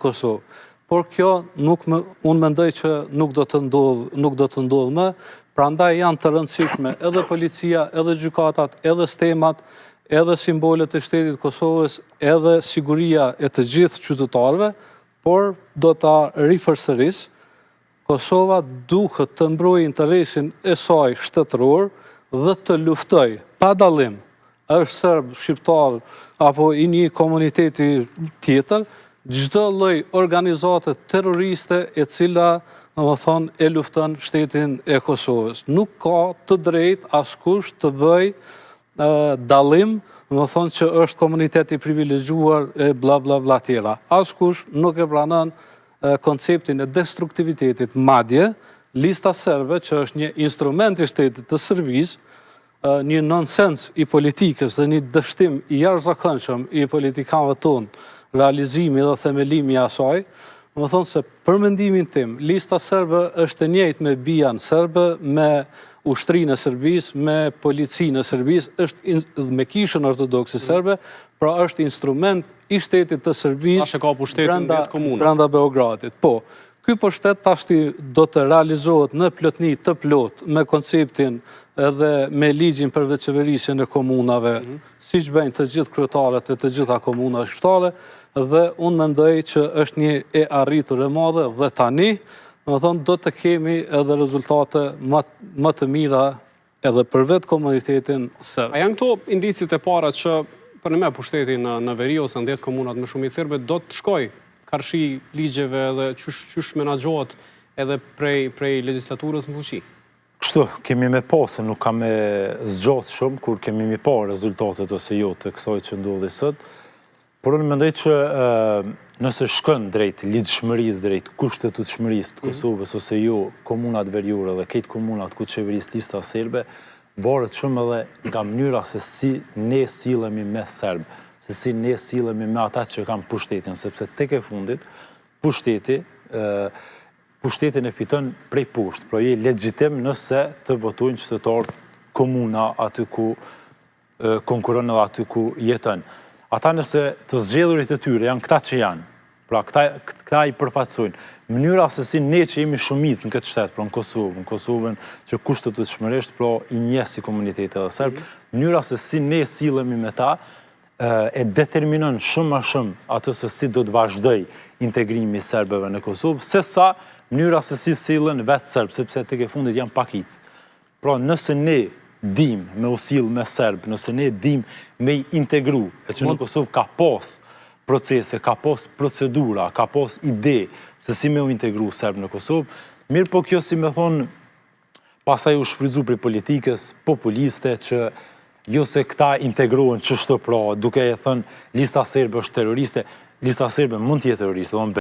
Kosovë. Por kjo unë mendoj që nuk do të ndodhë më, prandaj janë të rëndësishme edhe policia, edhe gjykatat, edhe stemat, edhe simbolet e shtetit Kosovës, edhe siguria e të gjithë qytetarëve, por do ta ripërsëris, Kosova duhet të mbrojë interesin e saj shtetëror dhe të luftoj pa dallim, është serb, shqiptar apo i një komuniteti tjetër, çdo lloj organizate terroriste e cila, domethënë, e lufton shtetin e Kosovës. Nuk ka të drejtë askush të bëj dallim, domethënë që është komuniteti privilegjuar e bla bla bla tjera. Askush nuk e pranon konceptin e destruktivitetit, madje lista serbe, që është një instrument i shtetit të Serbisë, një nonsens i politikës dhe një dështim i jashtëzakonshëm i politikanëve tonë, realizimi dhe themelimi i asaj, më thonë se për mendimin tim, lista serbe është e njëjtë me bijan serbe, me ushtrinë e Serbisë, me policinë e Serbisë, me kishën ortodokse serbe, pra është instrument i shtetit të Serbisë brenda Beogradit. Po, ky pushtet tashti do të realizohet në plotni të plot me konceptin edhe me ligjin për veçeverisjen e komunave, siç bëjnë të gjithë kryetarët e të gjitha komunave shqiptare, dhe unë mendoj që është një e arritur e madhe dhe tani, domethënë do të kemi edhe rezultate më të mira edhe për vetë komunitetin serb. A janë këto indicit e para që për në me pushteti në veri ose në 10 komunat më shumë i serbe do të shkoj karshi ligjeve dhe qysh menaxhohet edhe prej legjislaturës në fuqi? Kështu, kemi me pa se nuk ka me zgjat shumë kur kemi me pa rezultatet ose jo të kësaj që ndodhi sot. Por unë mendoj që nëse shkon drejt ligjshmërisë, drejt kushtetutshmërisë të Kosovës ose jo komunat veriore dhe këtë komunat ku qeveris lista serbe, varet shumë edhe nga mënyra se si ne sillemi me serbë, se si ne sillemi me ata që kanë pushtetin, sepse tek e fundit pushtetin e fiton prej poshtë, pra je legjitim nëse të votojnë qytetarët komuna aty ku konkuron edhe aty ku jeton. Ata nëse të zgjedhurit e tyre janë këta që janë, pra këta i përfaqësojnë. Mënyra se si ne që jemi shumicë në këtë shtet, pra në Kosovën që kushtetutshmërisht, pra i njeh si komunitet edhe serb, mënyra se si ne sillemi me ta e determinon shumë më shumë atë se si do të vazhdoj integrimi i serbëve në Kosovë, sesa mënyra se si sillen vetë serb, sepse tek e fundit janë pakicë. Pra nëse ne dim me u sill me serb, nëse ne dim me i integru, e që në Kosovë ka pas procese, ka pas procedura, ka pas ide se si me u integru serb në Kosovë, mirë po kjo si me thonë pastaj u shfrytzu për politikës populiste që jo se këta integrohen çështë pra, duke e thënë lista serbe është terroriste, lista serbe mund të jetë terroriste,